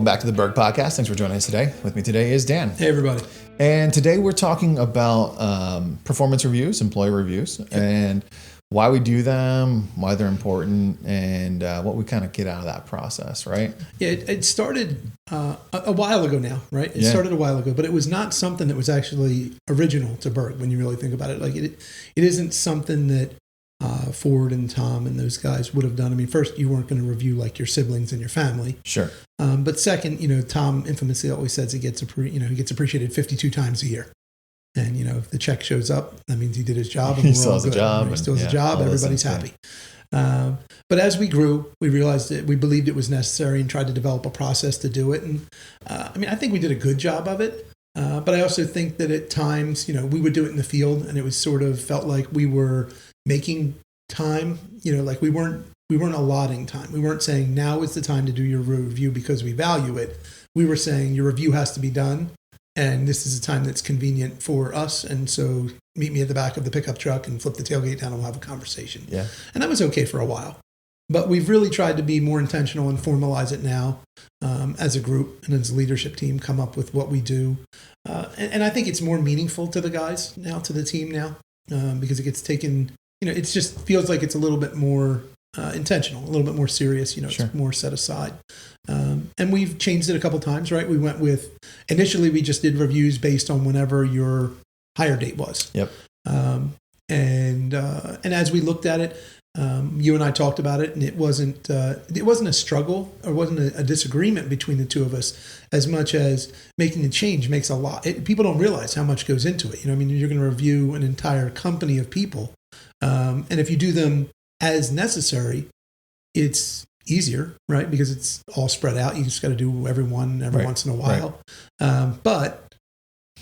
back to the Berg podcast. Thanks for joining us today. With me today is Dan. Hey, everybody. And today we're talking about performance reviews, employee reviews, and why we do them, why they're important, and what we kind of get out of that process, right? Yeah, it started a while ago now, right? It started a while ago, but it was not something that was actually original to Berg when you really think about it. Like it isn't something that Ford and Tom and those guys would have done. I mean, first, you weren't going to review like your siblings and your family. Sure. But second, Tom infamously always says he gets appreciated 52 times a year. And, if the check shows up, that means he did his job. And he still has a job. He still has a job. Everybody's happy. But as we grew, we realized that we believed it was necessary and tried to develop a process to do it. And I think we did a good job of it. But I also think that at times, we would do it in the field and it was sort of felt like we were making time, like we weren't allotting time. We weren't saying now is the time to do your review because we value it. We were saying your review has to be done. And this is a time that's convenient for us. And so meet me at the back of the pickup truck and flip the tailgate down and we'll have a conversation. Yeah. And that was okay for a while. But we've really tried to be more intentional and formalize it now as a group and as a leadership team, come up with what we do. And I think it's more meaningful to the guys now, to the team now, because it gets taken, it just feels like it's a little bit more intentional, a little bit more serious, Sure. It's more set aside. And we've changed it a couple times, right? We went with, initially we just did reviews based on whenever your hire date was. Yep. And as we looked at it, you and I talked about it, and it wasn't a struggle or wasn't a disagreement between the two of us as much as making a change makes a lot. People don't realize how much goes into it. You're going to review an entire company of people. And if you do them as necessary, it's easier, right? Because it's all spread out. You just got to do every once in a while. Right. But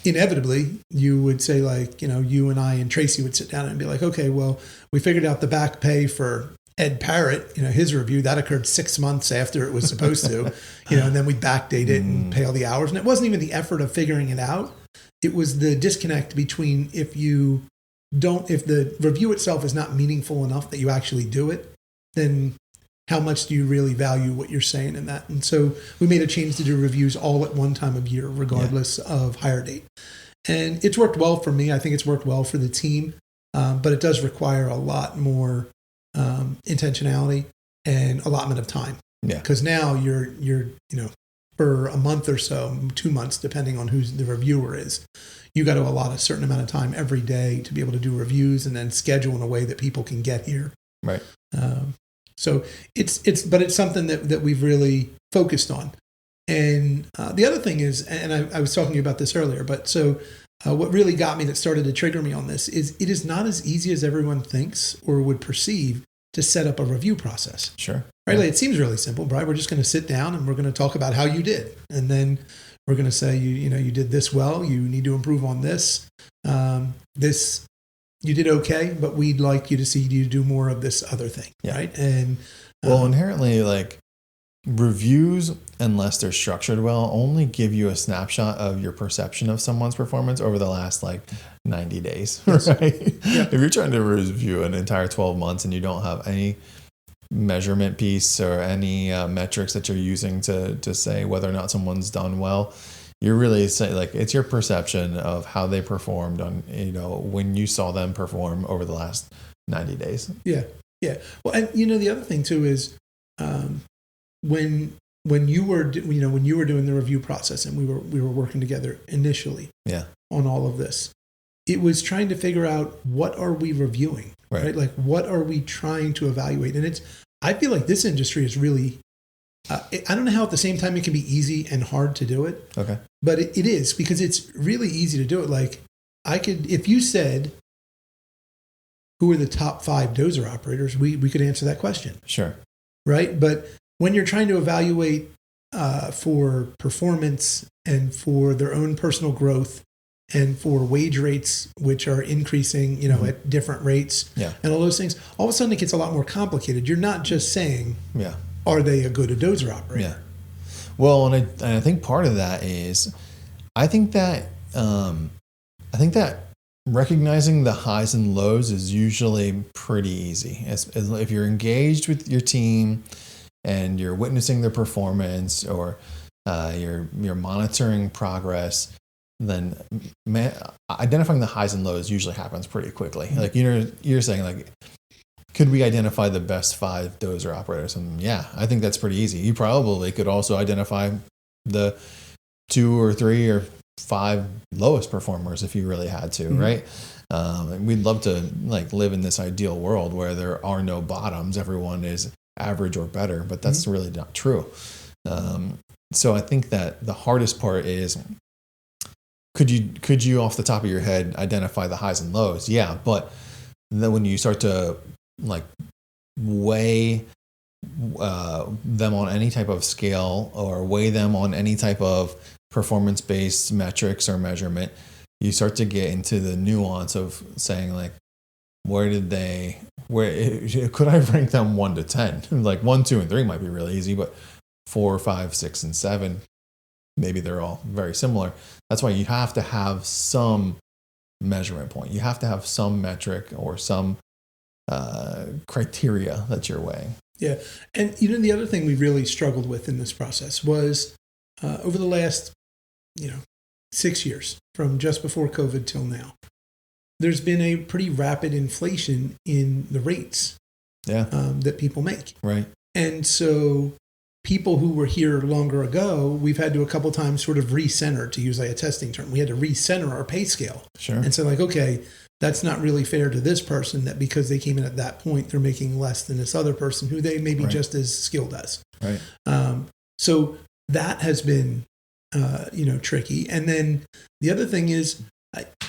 inevitably, you would say you and I and Tracy would sit down and be like, okay, well, we figured out the back pay for Ed Parrott, his review, that occurred 6 months after it was supposed to, and then we backdate it and pay all the hours. And it wasn't even the effort of figuring it out. It was the disconnect between if the review itself is not meaningful enough that you actually do it, then how much do you really value what you're saying in that? And so we made a change to do reviews all at one time of year, regardless of hire date. And it's worked well for me. I think it's worked well for the team, but it does require a lot more intentionality and allotment of time. Yeah. Because now you're for a month or so, 2 months, depending on who the reviewer is, you got to allot a certain amount of time every day to be able to do reviews and then schedule in a way that people can get here. Right. So it's something that we've really focused on. And the other thing is, and I was talking to you about this earlier, but so what really got me that started to trigger me on this is it is not as easy as everyone thinks or would perceive to set up a review process. Sure. Right? Yeah. Like it seems really simple, right? We're just going to sit down and we're going to talk about how you did. And then we're going to say, you did this well, you need to improve on this. This you did okay, but we'd like you to see you do more of this other thing, right? And inherently, like reviews, unless they're structured well, only give you a snapshot of your perception of someone's performance over the last 90 days, yes. Right? Yeah. If you're trying to review an entire 12 months and you don't have any measurement piece or any metrics that you're using to say whether or not someone's done well, you're really saying it's your perception of how they performed on, when you saw them perform over the last 90 days. Yeah. Yeah. Well, and the other thing too is, when you were doing the review process and we were working together initially on all of this, it was trying to figure out what are we reviewing, right? Like what are we trying to evaluate? And I feel like this industry is really, I don't know how at the same time it can be easy and hard to do it. Okay. But it is, because it's really easy to do it. Like if you said, who are the top 5 dozer operators, we could answer that question. Sure. Right. But when you're trying to evaluate for performance and for their own personal growth and for wage rates, which are increasing, at different rates and all those things, all of a sudden it gets a lot more complicated. You're not just saying, are they a good dozer operator? Yeah. Well, and I think part of that is, I think that recognizing the highs and lows is usually pretty easy. If you're engaged with your team and you're witnessing their performance, or you're monitoring progress, then identifying the highs and lows usually happens pretty quickly. Like you're saying, like, could we identify the best 5 dozer operators? And yeah, I think that's pretty easy. You probably could also identify the 2 or 3 or 5 lowest performers if you really had to, right? We'd love to like live in this ideal world where there are no bottoms. Everyone is average or better, but that's really not true. So I think that the hardest part is, could you off the top of your head identify the highs and lows? Yeah, but then when you start to like weigh them on any type of scale or weigh them on any type of performance-based metrics or measurement, you start to get into the nuance of saying, like, where could I rank them 1 to 10? Like 1, 2, and 3 might be really easy, but 4, 5, 6, and 7, maybe they're all very similar. That's why you have to have some measurement point. You have to have some metric or some criteria that you're weighing. Yeah. And the other thing we really struggled with in this process was over the last 6 years, from just before COVID till now, there's been a pretty rapid inflation in the rates that people make. Right. And so people who were here longer ago, we've had to a couple times sort of recenter, to use like a testing term. We had to recenter our pay scale. Sure. And so like, okay, that's not really fair to this person that because they came in at that point, they're making less than this other person who they may be just as skilled as. Right. So that has been, tricky. And then the other thing is,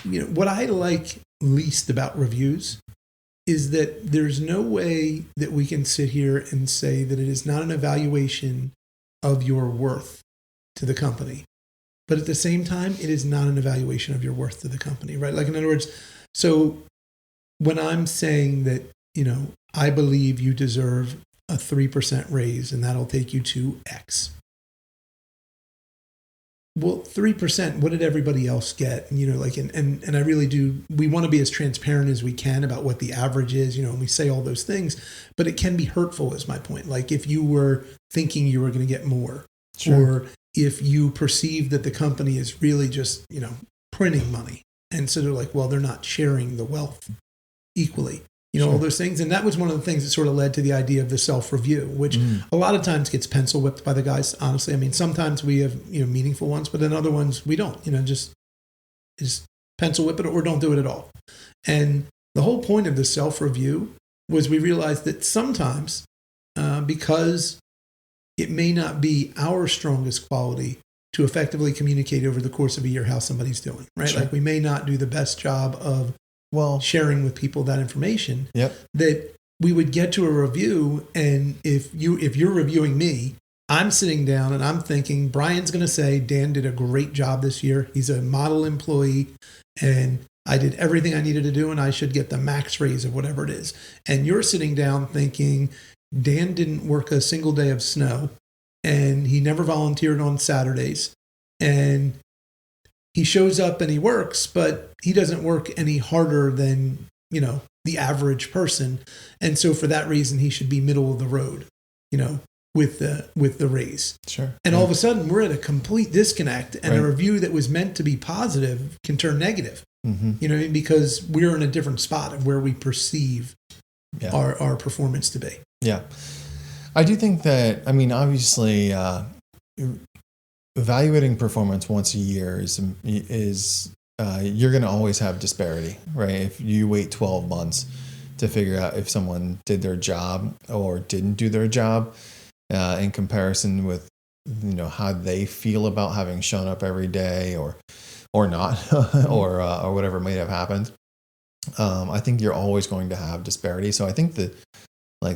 what I like least about reviews is that there's no way that we can sit here and say that it is not an evaluation of your worth to the company. But at the same time, it is not an evaluation of your worth to the company, right? Like, in other words, so when I'm saying that, I believe you deserve a 3% raise and that'll take you to X. Well, 3%, what did everybody else get? And I really do, we want to be as transparent as we can about what the average is, and we say all those things, but it can be hurtful is my point. Like if you were thinking you were going to get more, or if you perceive that the company is really just, printing money. And so they're like, well, they're not sharing the wealth equally, all those things. And that was one of the things that sort of led to the idea of the self-review, which a lot of times gets pencil whipped by the guys, honestly. I mean, sometimes we have, meaningful ones, but then other ones we don't, just pencil whip it or don't do it at all. And the whole point of the self-review was we realized that sometimes because it may not be our strongest quality to effectively communicate over the course of a year how somebody's doing, right? Sure. Like we may not do the best job of sharing with people that information. That we would get to a review, and if you're reviewing me, I'm sitting down and I'm thinking Brian's going to say Dan did a great job this year. He's a model employee, and I did everything I needed to do, and I should get the max raise of whatever it is. And you're sitting down thinking Dan didn't work a single day of snow, and he never volunteered on Saturdays, and he shows up and he works, but he doesn't work any harder than, the average person. And so for that reason, he should be middle of the road, with the raise. Sure. And all of a sudden we're at a complete disconnect, and a review that was meant to be positive can turn negative, because we're in a different spot of where we perceive our performance to be. Yeah. I do think that, obviously, evaluating performance once a year is you're going to always have disparity, right? If you wait 12 months to figure out if someone did their job or didn't do their job, in comparison with, how they feel about having shown up every day or not, or whatever may have happened. I think you're always going to have disparity. So I think that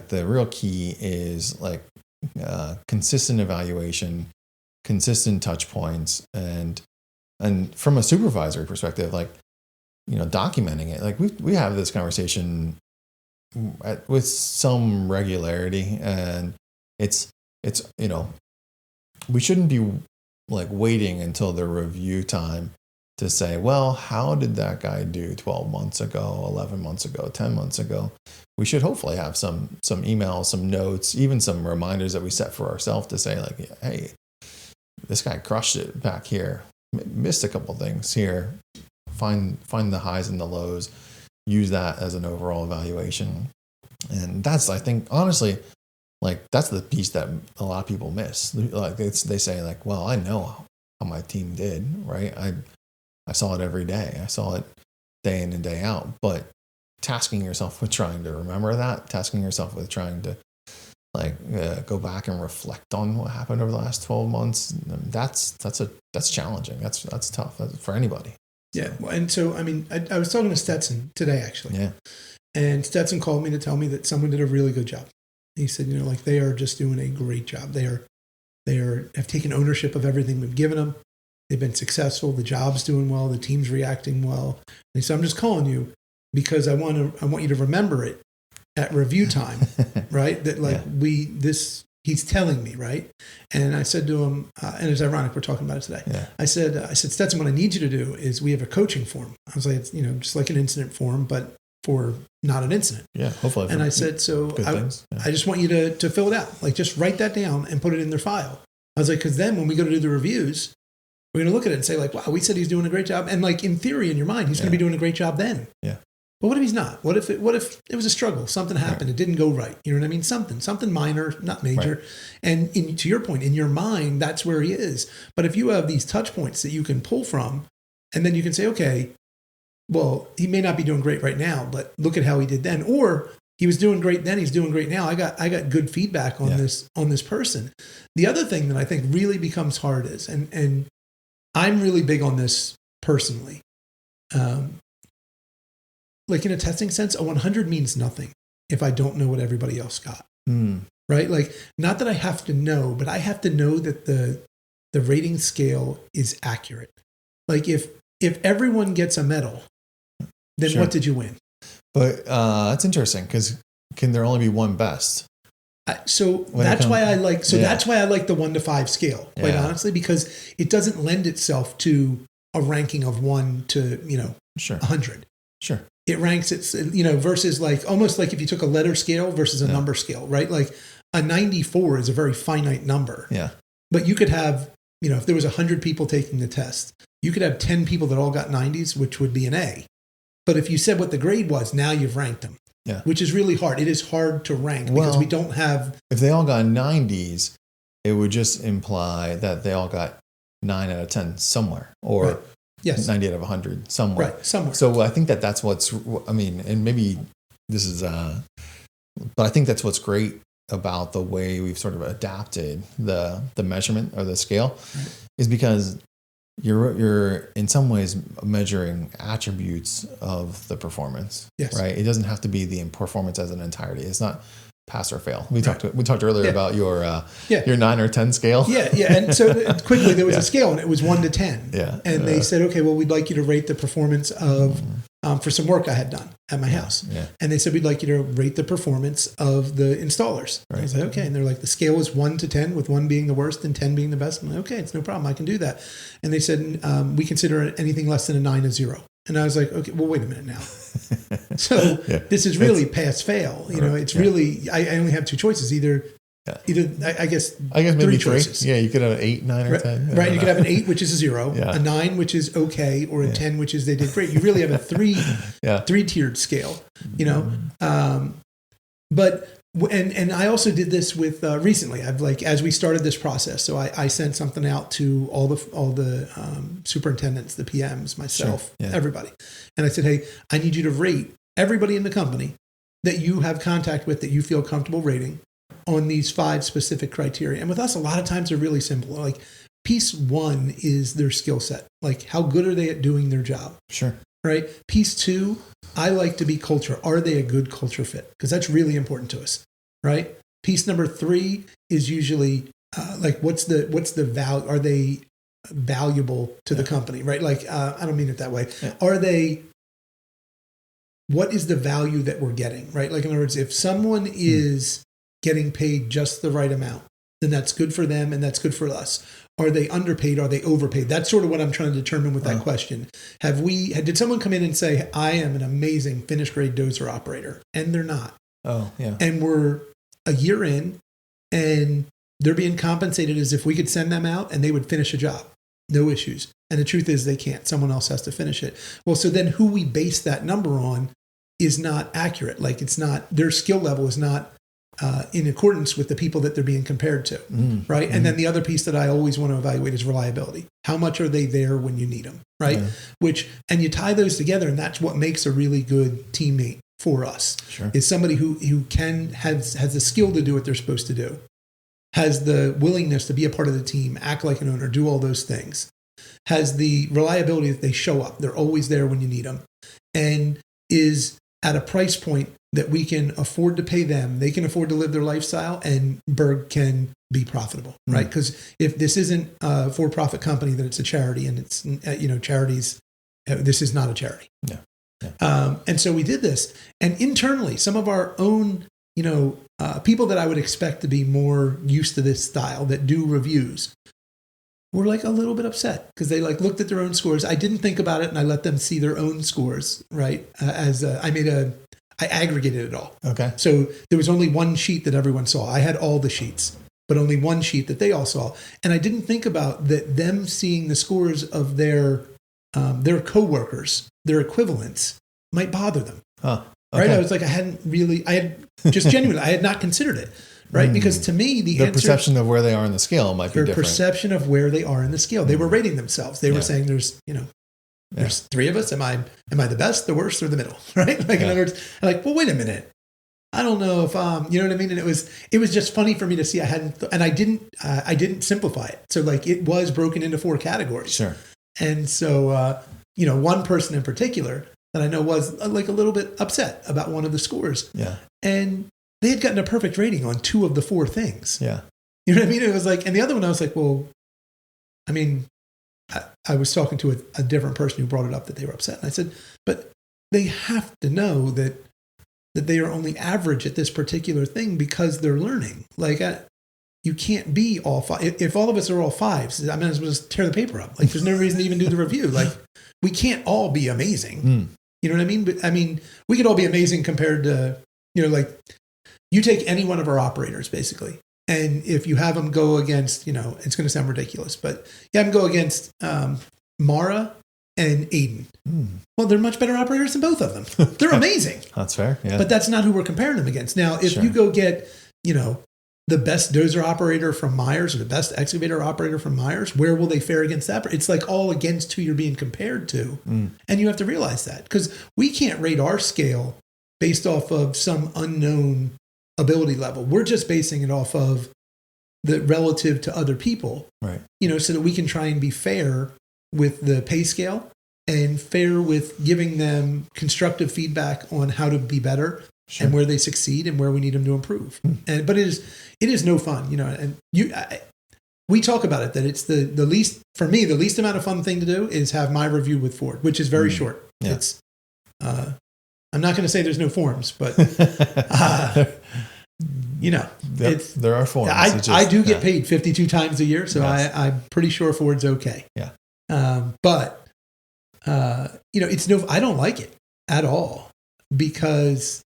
the real key is consistent evaluation, consistent touch points, and from a supervisory perspective, documenting it. We have this conversation with some regularity, and it's we shouldn't be waiting until the review time to say, well, how did that guy do 12 months ago, 11 months ago, 10 months ago? We should hopefully have some emails, some notes, even some reminders that we set for ourselves to say hey, this guy crushed it back here, missed a couple things here. Find the highs and the lows, use that as an overall evaluation. And that's, I think, honestly, like that's the piece that a lot of people miss. Like they say like, well, I know how my team did, right? I saw it every day. I saw it day in and day out. But tasking yourself with trying to remember that, tasking yourself with trying to go back and reflect on what happened over the last 12 months, that's challenging. That's tough for anybody. Yeah. Well, and so, I mean, I was talking to Stetson today, actually. Yeah. And Stetson called me to tell me that someone did a really good job. He said, like they are just doing a great job. They have taken ownership of everything we've given them. They've been successful. The job's doing well. The team's reacting well. And he said, I'm just calling you because I want you to remember it at review time, right? That he's telling me, right? And I said to him, and it's ironic we're talking about it today. Yeah. I said, Stetson, what I need you to do is we have a coaching form. I was like, it's, just like an incident form, but for not an incident. Yeah, hopefully. And I said, so I just want you to fill it out. Like just write that down and put it in their file. I was like, because then when we go to do the reviews, we're going to look at it and say like, wow, we said he's doing a great job. And like in theory, in your mind, he's going to be doing a great job then. Yeah. But what if he's not? What if it was a struggle? Something happened. Right. It didn't go right. You know what I mean? Something minor, not major. Right. And to your point, in your mind, that's where he is. But if you have these touch points that you can pull from, and then you can say, okay, well, he may not be doing great right now, but look at how he did then. Or he was doing great then, he's doing great now. I got good feedback on this person. The other thing that I think really becomes hard is, and I'm really big on this personally. Like in a testing sense, a 100 means nothing if I don't know what everybody else got. Right? Like, not that I have to know, but I have to know that the rating scale is accurate. Like if everyone gets a medal, then what did you win? But that's interesting because can there only be one best? That's why I like the 1 to 5 scale, quite honestly, because it doesn't lend itself to a ranking of 1 to 100. Sure. It ranks it, versus like almost like if you took a letter scale versus a number scale, right? Like a 94 is a very finite number. Yeah. But you could have, if there was 100 people taking the test, you could have 10 people that all got 90s, which would be an A. But if you said what the grade was, now you've ranked them. Yeah. Which is really hard. It is hard to rank because we don't have. If they all got 90s, it would just imply that they all got 9 out of 10 somewhere, or right. Yes. 90 out of 100 somewhere. Right, somewhere. So I think that's what's, and maybe this is, but I think that's what's great about the way we've sort of adapted the measurement or the scale, is because you're in some ways measuring attributes of the performance, right? It doesn't have to be the performance as an entirety. It's not pass or fail. We talked earlier about your 9 or 10 scale. Yeah. And so quickly there was a scale and it was 1 to 10. Yeah. And they said, okay, well, we'd like you to rate the performance of for some work I had done at my house. Yeah. And they said, we'd like you to rate the performance of the installers. Right. I was like, okay. And they're like, the scale is 1 to 10, with 1 being the worst and 10 being the best. I'm like, okay, it's no problem. I can do that. And they said, we consider anything less than a 9 a 0. And I was like, okay, well, wait a minute now. So this is really pass fail. It's really, I only have 2 choices. Either I guess maybe 3 choices. Yeah, you could have an 8, 9, or 10. Right. You could have an 8, which is a 0, a 9, which is okay, or a 10, which is they did great. You really have a 3-tiered scale, but and I also did this with recently. I've as we started this process, so I sent something out to all the superintendents, the PMs, myself, everybody, and I said, hey, I need you to rate everybody in the company that you have contact with that you feel comfortable rating on these 5 specific criteria. And with us, a lot of times they're really simple. Like piece 1 is their skill set. Like how good are they at doing their job? Sure. Right. Piece 2, I like to be culture. Are they a good culture fit? Because that's really important to us. Right. Piece number 3 is usually what's the value? Are they valuable to the company? Right. Like I don't mean it that way. Yeah. Are they? What is the value that we're getting? Right. Like in other words, if someone is getting paid just the right amount, then that's good for them and that's good for us. Are they underpaid? Are they overpaid? That's sort of what I'm trying to determine with that question. Did someone come in and say, I am an amazing finished grade dozer operator? And they're not. Oh, yeah. And we're a year in and they're being compensated as if we could send them out and they would finish a job. No issues. And the truth is they can't. Someone else has to finish it. Well, so then who we base that number on is not accurate. Like it's not, their skill level is not in accordance with the people that they're being compared to, right? And then the other piece that I always want to evaluate is reliability. How much are they there when you need them, right? Yeah. And you tie those together, and that's what makes a really good teammate for us. Sure. Is somebody who has the skill to do what they're supposed to do, has the willingness to be a part of the team, act like an owner, do all those things, has the reliability that they show up. They're always there when you need them, and is at a price point that we can afford to pay them. They can afford to live their lifestyle, and Berg can be profitable, right? Because if this isn't a for-profit company, then it's a charity, and it's, charities, this is not a charity. Yeah. Yeah. And so we did this, and internally, some of our own, people that I would expect to be more used to this style that do reviews were like a little bit upset because they like looked at their own scores. I didn't think about it, and I let them see their own scores, right? I aggregated it all. Okay. So there was only one sheet that everyone saw. I had all the sheets, but only one sheet that they all saw. And I didn't think about that them seeing the scores of their coworkers, their equivalents, might bother them. Huh. Okay. Right? I was like, I had not considered it. Right? Because to me, the answer, perception of where they are in the scale might be different. Their perception of where they are in the scale. They were rating themselves. They were saying there's three of us. Am I the best, the worst, or the middle? Right? Like in other words, I'm like, well, wait a minute. I don't know if you know what I mean. And it was just funny for me to see. I didn't simplify it. So like it was broken into 4 categories. Sure. And so one person in particular that I know was like a little bit upset about one of the scores. Yeah. And they had gotten a perfect rating on 2 of the 4 things. Yeah. You know what I mean? It was like, and the other one I was like, well, I mean, I was talking to a different person who brought it up that they were upset. And I said, but they have to know that they are only average at this particular thing because they're learning. Like, you can't be all 5. If all of us are all 5s, I mean, just tear the paper up. Like, there's no reason to even do the review. Like, we can't all be amazing. You know what I mean? But I mean, we could all be amazing compared to, like, you take any one of our operators, basically. And if you have them go against, it's going to sound ridiculous, but you have them go against Mara and Aiden. Well, they're much better operators than both of them. They're amazing. That's fair. Yeah. But that's not who we're comparing them against. Now, if you go get, the best dozer operator from Myers or the best excavator operator from Myers, where will they fare against that? It's like all against who you're being compared to. And you have to realize that because we can't rate our scale based off of some unknown ability level. We're just basing it off of the relative to other people, right? So that we can try and be fair with the pay scale and fair with giving them constructive feedback on how to be better and where they succeed and where we need them to improve. But it is no fun, and we talk about it that it's the least, for me, the least amount of fun thing to do is have my review with Ford, which is very short. Yeah. It's, I'm not going to say there's no forms, but there are forms. I do get paid 52 times a year, so I'm pretty sure Ford's okay. Yeah. But it's I don't like it at all because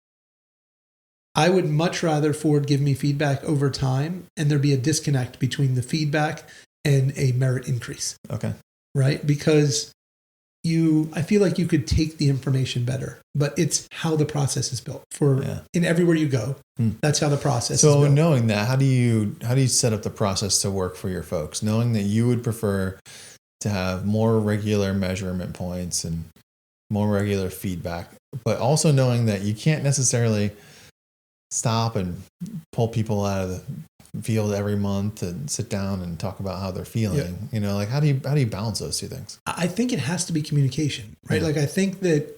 I would much rather Ford give me feedback over time and there be a disconnect between the feedback and a merit increase. Okay. Right? Because I feel like you could take the information better, but it's how the process is built in everywhere you go. That's how the process is built. So knowing that, how do you set up the process to work for your folks? Knowing that you would prefer to have more regular measurement points and more regular feedback, but also knowing that you can't necessarily stop and pull people out of the field every month and sit down and talk about how they're feeling. Like how do you balance those 2 things? I think it has to be communication, right? Like I think that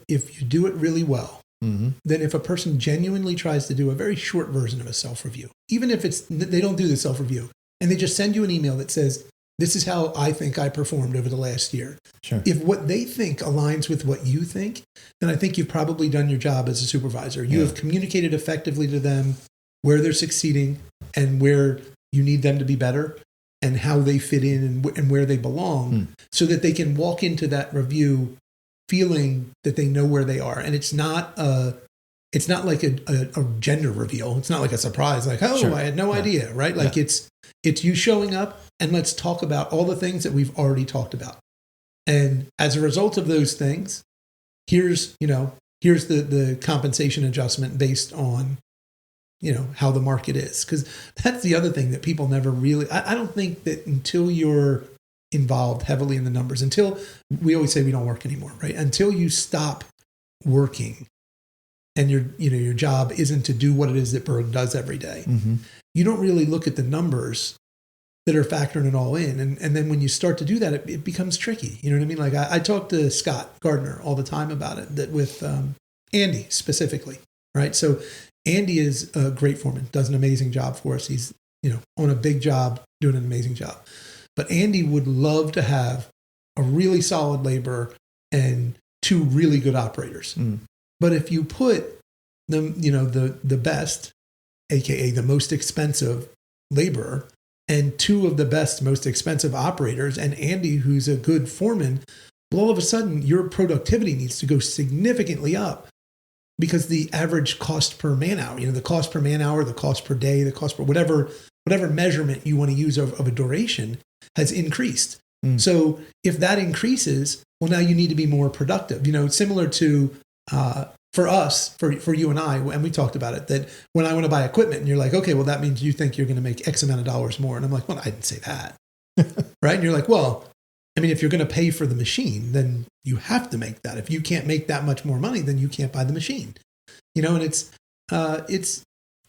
if you do it really well, then if a person genuinely tries to do a very short version of a self-review, even if they don't do the self-review and they just send you an email that says, this is how I think I performed over the last year. Sure. If what they think aligns with what you think, then I think you've probably done your job as a supervisor. You have communicated effectively to them where they're succeeding and where you need them to be better and how they fit in and where they belong so that they can walk into that review feeling that they know where they are. And it's not it's not like a gender reveal. It's not like a surprise, like, oh, Sure. I had no Yeah. idea, right? Like it's you showing up and let's talk about all the things that we've already talked about. And as a result of those things, here's the compensation adjustment based on, how the market is. Because that's the other thing that people never really, I don't think that until you're involved heavily in the numbers, until we always say we don't work anymore, right? Until you stop working and your job isn't to do what it is that Berg does every day, Mm-hmm. you don't really look at the numbers that are factoring it all in. And then when you start to do that, it becomes tricky. You know what I mean? Like I talk to Scott Gardner all the time about it, that with Andy specifically, right? So Andy is a great foreman, does an amazing job for us. He's, on a big job, doing an amazing job. But Andy would love to have a really solid laborer and 2 really good operators. Mm. But if you put them, the best, AKA the most expensive laborer, and 2 of the best, most expensive operators, and Andy, who's a good foreman, well, all of a sudden your productivity needs to go significantly up because the average cost per man hour, the cost per man hour, the cost per day, the cost per whatever measurement you want to use of a duration has increased. Mm. So if that increases, well, now you need to be more productive. Similar to for us, for you and I, and we talked about it, that when I want to buy equipment and you're like, okay, well, that means you think you're going to make X amount of dollars more. And I'm like, well, I didn't say that. Right. And you're like, well, I mean, if you're going to pay for the machine, then you have to make that. If you can't make that much more money, then you can't buy the machine. And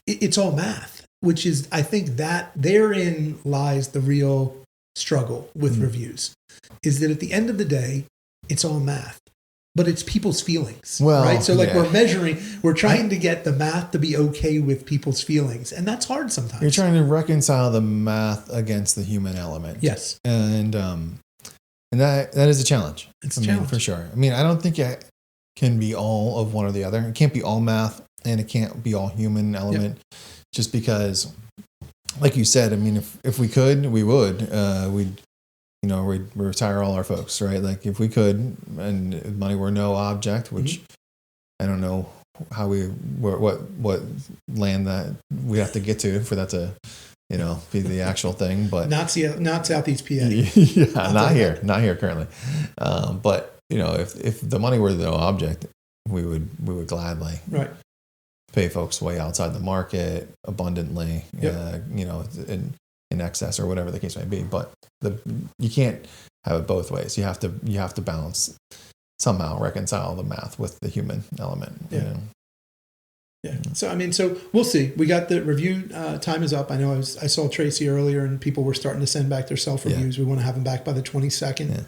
it's all math, which is, I think that therein lies the real struggle with reviews, is that at the end of the day, it's all math. But it's people's feelings, right? So we're trying to get the math to be okay with people's feelings. And that's hard sometimes. You're trying to reconcile the math against the human element. Yes. And that is a challenge. It's a challenge. For sure. I mean, I don't think it can be all of one or the other. It can't be all math and it can't be all human element, just because, like you said, I mean, if we could, we would. We'd retire all our folks, right? Like if we could, and money were no object, which I don't know how what land that we have to get to for that to, be the actual thing, but not Southeast PA. Yeah, not here currently. But if the money were no object, we would gladly pay folks way outside the market abundantly, in excess or whatever the case may be. But you can't have it both ways. You have to balance, somehow reconcile the math with the human element. Yeah. So we'll see. We got the review time is up. I know I saw Tracy earlier and people were starting to send back their self-reviews. We want to have them back by the 22nd.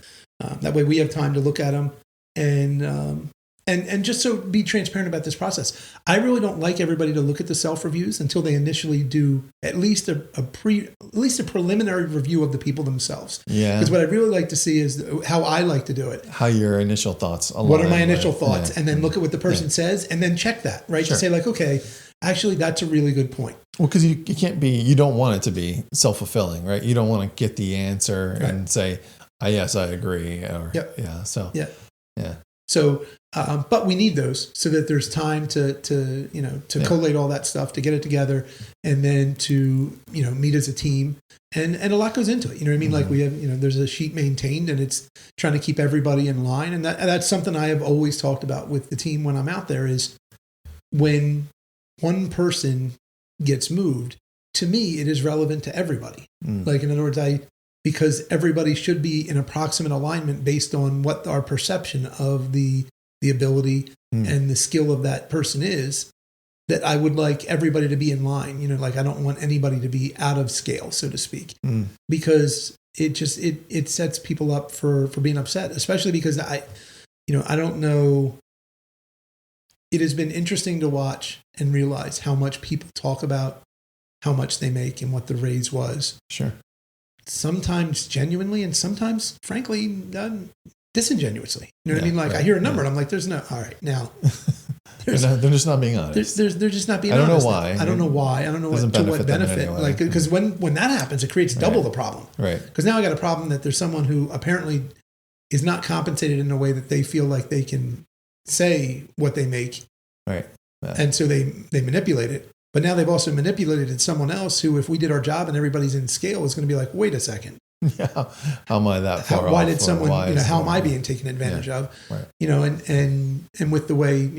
That way we have time to look at them and just so be transparent about this process. I really don't like everybody to look at the self-reviews until they initially do at least a preliminary review of the people themselves. Yeah. Because what I really like to see is how I like to do it. How your initial thoughts align. What are my initial thoughts? And then look at what the person says and then check that, right? Sure. To say like, okay, actually that's a really good point. Well, because you don't want it to be self-fulfilling, right? You don't want to get the answer and say, yes, I agree. Or, So, but we need those so that there's time to collate all that stuff, to get it together, and then to meet as a team, and a lot goes into it. You know what I mean? Like we have there's a sheet maintained, and it's trying to keep everybody in line, and that's something I have always talked about with the team when I'm out there is when one person gets moved, to me it is relevant to everybody. Like in other words, because everybody should be in approximate alignment based on what our perception of the ability and the skill of that person is, that I would like everybody to be in line. Like I don't want anybody to be out of scale, so to speak, because it sets people up for being upset, especially because I don't know. It has been interesting to watch and realize how much people talk about how much they make and what the raise was. Sure. Sometimes genuinely and sometimes, frankly, disingenuously. You know what I mean? Like I hear a number and I'm like, there's no, all right, now. They're just not being honest. They're just not being honest. I don't know why. I don't know to what benefit. Anyway. Like, because when that happens, it creates double the problem. Right. Because now I got a problem that there's someone who apparently is not compensated in a way that they feel like they can say what they make. Right. Yeah. And so they manipulate it. But now they've also manipulated someone else who, if we did our job and everybody's in scale, is going to be like, wait a second. Yeah. How am I that far off? Why did someone, how am I yeah. being taken advantage of? Right. And with the way,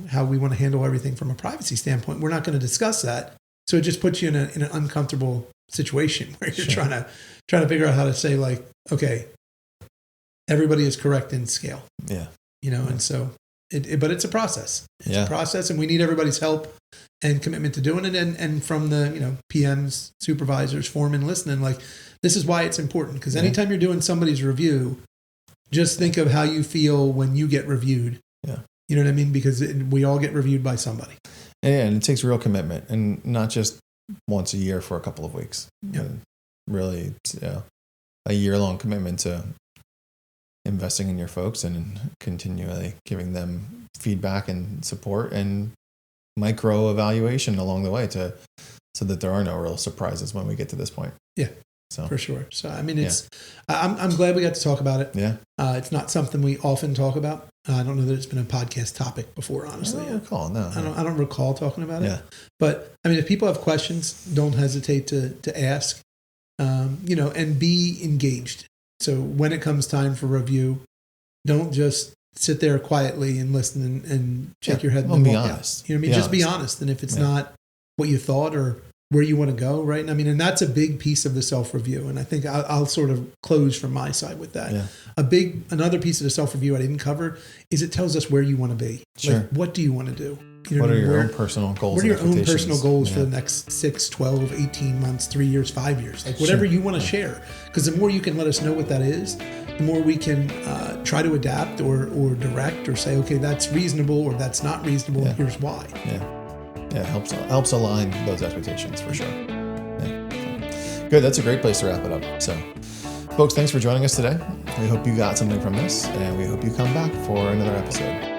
how we want to handle everything from a privacy standpoint, we're not going to discuss that. So it just puts you in an uncomfortable situation where you're trying to figure out how to say, like, okay, everybody is correct in scale. Yeah. And so but it's a process. It's Yeah. a process, and we need everybody's help and commitment to doing it. And from the, PMs, supervisors, foremen listening, like, this is why it's important. Because anytime you're doing somebody's review, just think of how you feel when you get reviewed. Yeah. You know what I mean? Because we all get reviewed by somebody. And it takes real commitment, and not just once a year for a couple of weeks. Yeah. Really, a year-long commitment to investing in your folks and continually giving them feedback and support and micro evaluation along the way so that there are no real surprises when we get to this point. Yeah. So for sure. So, I mean, I'm glad we got to talk about it. Yeah. It's not something we often talk about. I don't know that it's been a podcast topic before, honestly. I don't recall. No. I don't recall talking about it. Yeah. But I mean, if people have questions, don't hesitate to ask, and be engaged. So when it comes time for review, don't just sit there quietly and listen and shake your head and be walk honest. out. You know what I mean? Just be honest. And if it's not what you thought or where you want to go, right? And I mean, and that's a big piece of the self-review. And I think I'll sort of close from my side with that. Yeah. Another piece of the self-review I didn't cover is it tells us where you want to be. Sure. Like, what do you want to do? What are your own personal goals? What are your own personal goals Yeah. for the next 6, 12, 18 months, 3 years, 5 years? Like, whatever you want to share. Because the more you can let us know what that is, the more we can try to adapt or direct or say, okay, that's reasonable or that's not reasonable. Yeah. Here's why. Yeah. Yeah, it helps align those expectations for sure. Yeah. Good. That's a great place to wrap it up. So, folks, thanks for joining us today. We hope you got something from this, and we hope you come back for another episode.